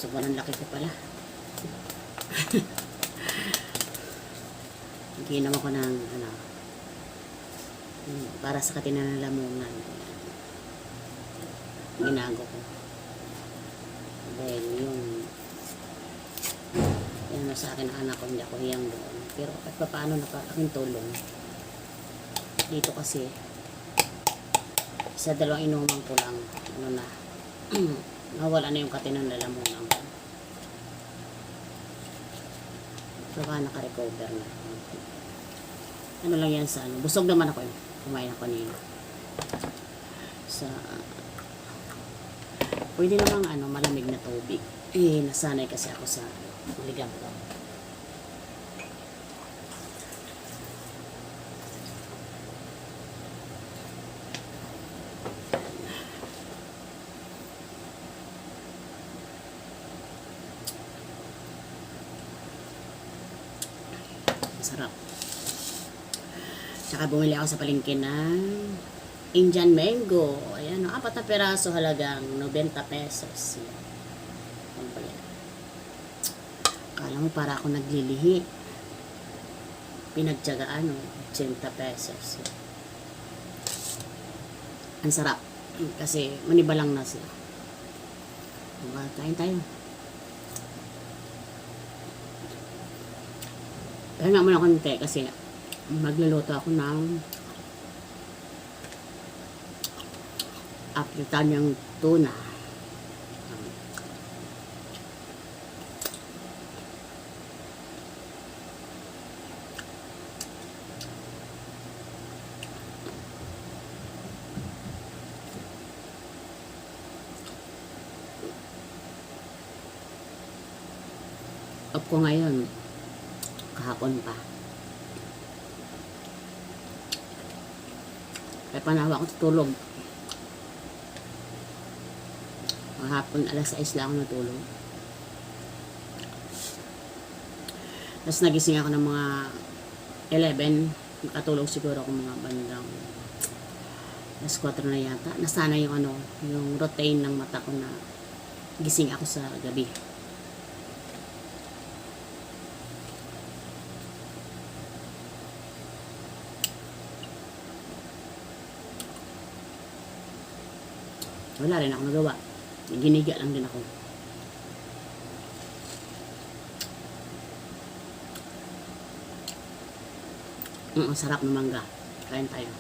Sobrang laki ko pala. Ginawa ko ng ano, para sa katinanalamunan. Ginago ko. Then yung yan sa akin ang anak ko, hindi ako hiyang doon. Pero at paano na pa aking tulong. Dito kasi sa dalawang inuman ko lang ano na nawala na yung katinanalamunan ko. Baka naka-recover na. Ano lang yan sa ano. Busog naman ako yun. Kumain ako kanina. Sa pwede namang ano, malamig na tubig. Eh, nasanay kasi ako sa ligang ko. Masarap. Tsaka bumili ako sa palengke ng Indian mango. Ayan, 4 na peraso halagang 90 pesos. Ano ba yan? Akala mo para ako naglilihi. Pinagtyagaan, 80 pesos. Ang sarap. Kasi maniba lang na sila. Kain tayo. Pahinga muna konti kasi magluluto ako ng African tuna. Off ko ngayon. Kahapon pa. Kaya panawa ako tutulog. Kahapon alas 6 lang ako natulog. Tapos nagising ako ng mga 11. Nakatulog siguro ako mga bandang alas 4 na yata. Nasana yung ano, yung routine ng mata ko na gising ako sa gabi. Wala rin ako nagawa. Giniga lang din ako. Sarap ng mangga. Kain tayo.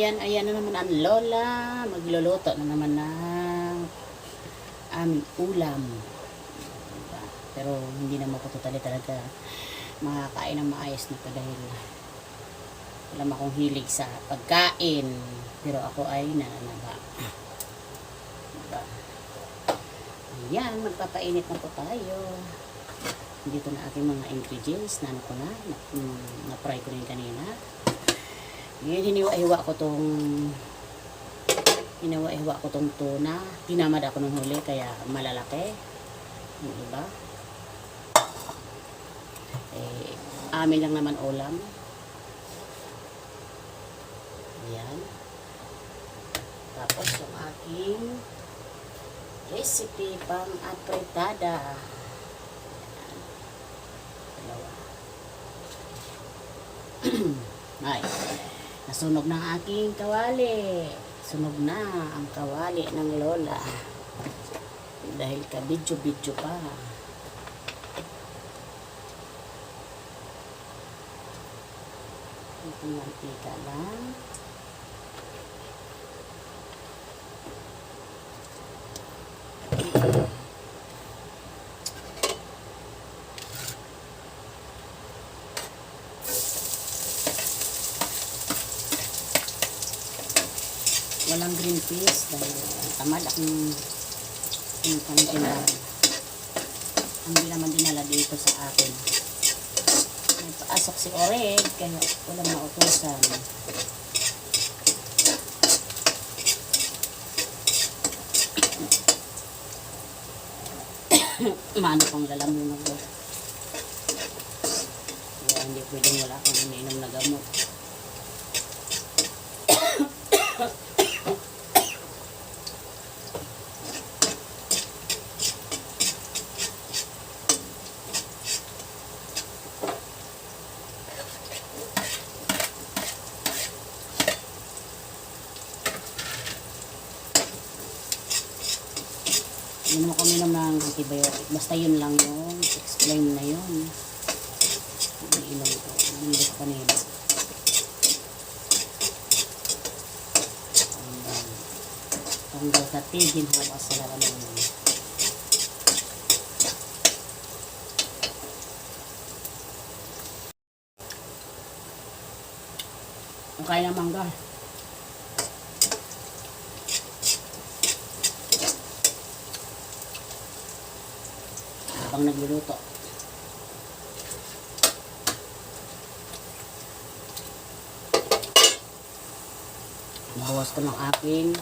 Ayan na naman ang lola. Magluluto na naman ng aming ulam. Diba? Pero hindi naman ko talaga makakain ng maayos na dahil alam akong hilig sa pagkain. Pero ako ay nananaba. Diba? Ayan, magpapainit na po tayo. Dito na aking mga ingredients na ano ko na-fry ko na yung kanina. Ngayon, hiniwa-hiwa ko tong tuna. Tinamad ako nung huli, kaya malalaki. Yung iba. Amin lang naman ulam. Ayan. Tapos, yung aking recipe pang apretada. Dalawa. Ay. Nasunog na ang aking kawali. Sunog na ang kawali ng lola. Dahil ka-bidyo-bidyo pa. Ito mantika lang. Walang green peas dahil tamad akong pangkinang. Hindi naman dinala dito sa akin. May paasok si Oreg kaya walang mautusan. Maano pang lalamunan ko. Kaya hindi pwedeng wala akong iniinom na gamot. Hindi naman kami naman ng antibiotic. Basta yun lang yung explain na yun. Iniinom ko. Iniinom ko kanina. Tanggal katigin hawa sa lalamunan. Ang kaya ng mangga. Habang nagluluto. Bawas ko ng aking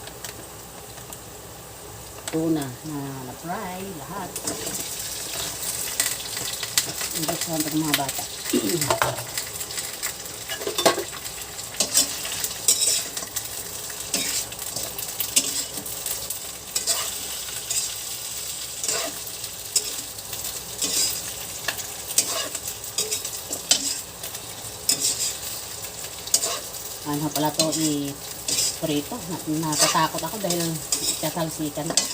tuna na fry lahat. Hindi sa mga bata. Ano pala to i-prito. Natatakot ako dahil katalsikan ko.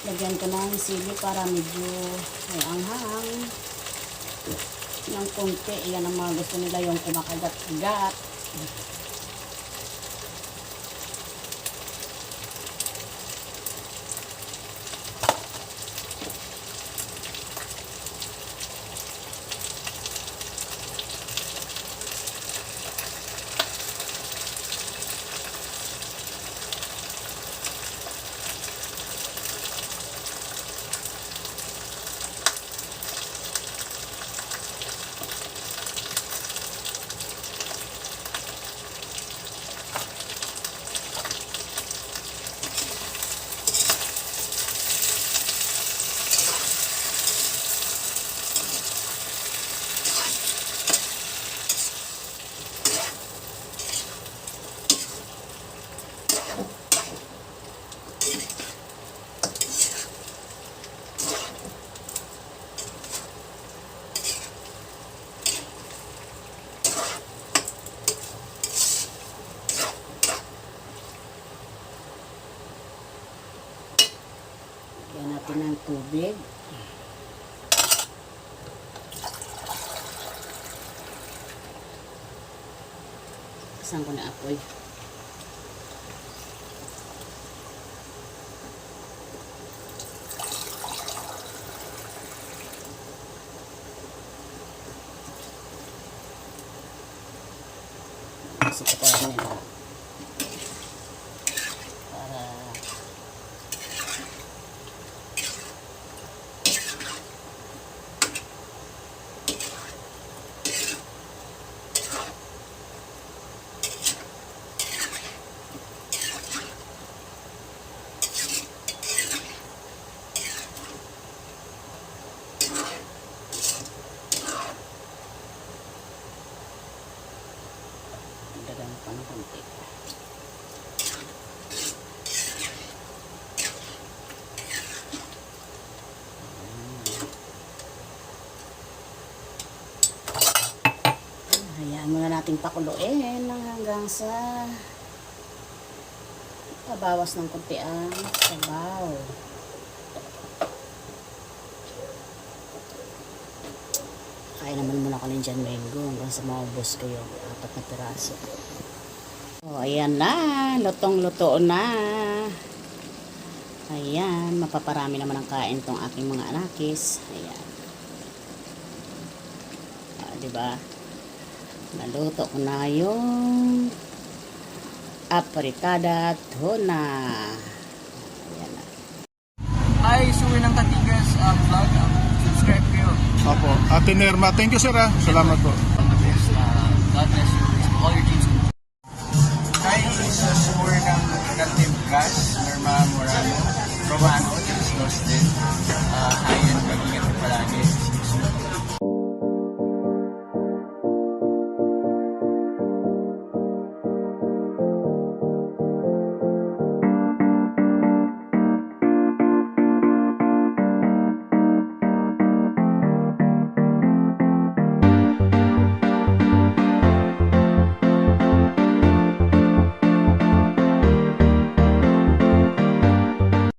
Lagyan ko ng sili para medyo may anghang ng konti. Yan ang mga gusto nila, yung kumakagat-gat. Lagyan natin ng tubig. Saan ko na apoy? Kasi ito nila. Para dagan pa ng konti. Hayaan muna nating pakuluin hanggang sa pabawas ng konti ang sabaw. Kain naman muna ko ng John Mango hanggang sa maubos ko yung 4 na piraso. So, ayan na. Lutong-luto na. Ayan, mapaparami naman ang kain tong aking mga anakis. Ayan. Diba? Naluto ko na yung apritada tuna. Ayan na. Hi, Suwi ng Katigas vlog. Subscribe kayo. Opo. Ate Nerma, thank you sir ha. Salamat po. God bless you. All your